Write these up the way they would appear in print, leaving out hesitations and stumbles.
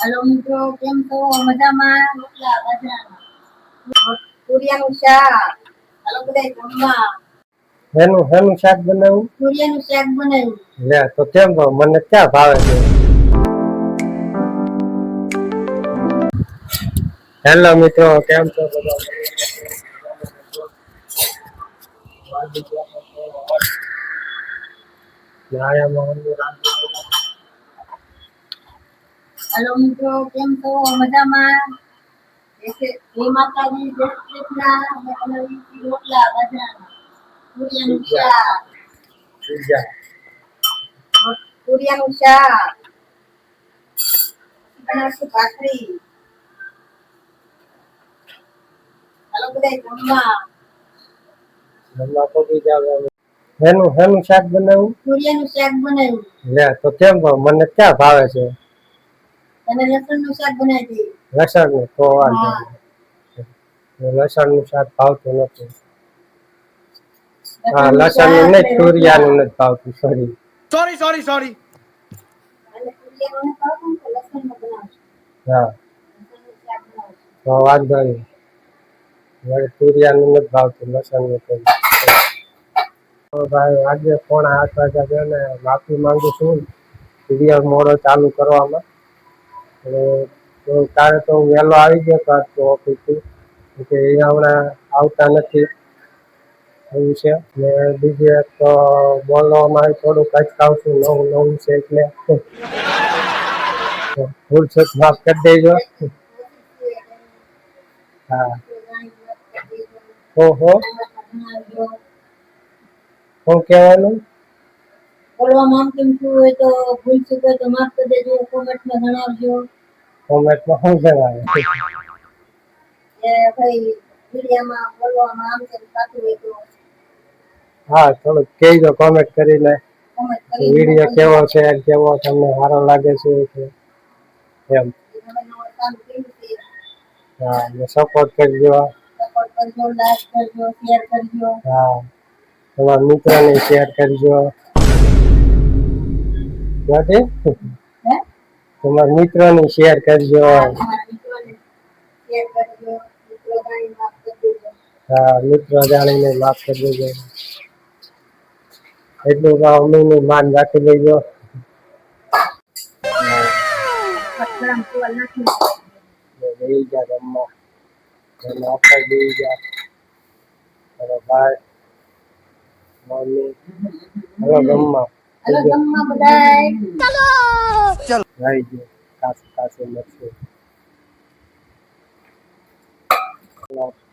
Hello મિત્રો, કેમ છો? મજામાં? રોટલા બાજરાના તુરિયાનું શાક. હલો બધા જમવા. હેનું શાક બનાવ્યું? તુરિયાનું શાક બનાવ્યું. લે તો કેમ મને ક્યાં ભાવે છે. હેલો મિત્રો, કેમ છો બધા? હલો મિત્રો, કેમ છો? મજામાં? જય માતાજી, જય શ્રી કૃષ્ણ. રોટલા બાજરાના તુરિયાનું શાક. તુરિયાનું શાક બનાવશું ભાખરી. હલો બધા જમવા. હેનું શાક બનાવ્યું? તુરિયાનું શાક બનાવ્યું. લે તો કેમ મને ક્યાં ભાવે છે. અને લસણનું શાક બનાવી દે. લસણનું તો વાંધો નહીં. લસણનું શાક ભાવતું નથી. હા, લસણનું નહીં, તુરિયાનું નથી ભાવતું. સોરી. હા તો વાંધો નહીં. તુરિયાનું નથી ભાવતું, લસણનું તો ભાઈ આજે 7:30 વાગ્યા છે ને માફી માંગુ છું વિડીયો મોડો ચાલુ કરવામાં. કાલે તો હું વહેલો આવી ગયો હતો તો ઓફિસથી કે અહીંયા હમણાં આવતા નથી એવું છે. ને બીજી એક તો બોલવામાં થોડુંક અચકાવું છું, નવું છે એટલે ભૂલ ચૂક માફ કરી દેજો. હા ઓહો શું કહેવાનું? બોલવામાં કેમ શું હોય તો ભૂલ ચૂક હોય તો માફ કરી દેજો. કોમેન્ટમાં જણાવજો. કોમેન્ટમાં શું જણાવે? કે ભાઈ વિડીયોમાં બોલવામાં આમ તેમ થતું હોય તો હા, થોડુંક કહેજો કોમેન્ટ કરીને. વિડીયો કેવો છે, કેવો તમને સારો લાગે છે એમ. હા, ને સપોર્ટ કરજો. લાઈક કરજો, શેર કરજો. હા, તમારા મિત્રોને શેર કરજો. તમારા મિત્રોને શેર કરજો. હા, મિત્રો જાણીને માફ કરી દેજો. એટલું અમીનું માન રાખી લેજો. બેસી જા રમવા. બેસી જા. હલો ભાઈ, મમ્મી, હલો રમવા. ભાઈ જો કાસું નથી.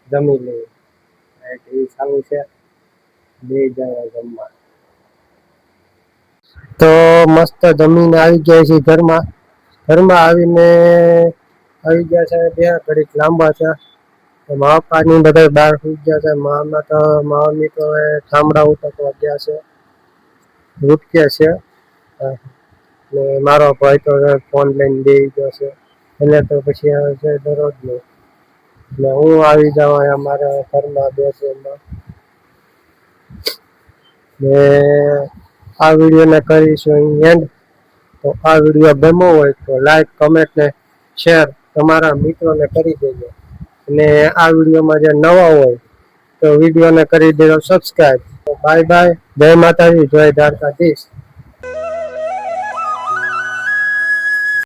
જમી લે ટીવી ચાલુ છે. બે જણા જમવા તો મસ્ત જમીને આવી ગયા છે ઘરમાં આવીને આવી ગયા છે. બે ઘડીક લાંબા છે. મા પપ્પાની બધા બહાર સુઈ ગયા છે. મામી તો ઠામડા ઉતરવા ગયા છે, ઉઠકે છે. ને મારો ભાઈ તો ફોન લઈને બેસી ગયો છે. એટલે તો પછી આવે છે દરરોજ નો. એટલે હું આવી જાઉં અમારા ઘરમાં બેસવામાં. ને આ વિડીયોને કરીશું એન્ડ. તો આ વિડીયો ગમ્યો હોય તો લાઈક, કમેન્ટ ને શેર તમારા મિત્રોને કરી દેજો. અને આ વિડીયોમાં જે નવા હોય તો વિડીયોને કરી દેજો સબસ્ક્રાઇબ. તો બાય બાય, જય માતાજી, જય દ્વારકાધીશ.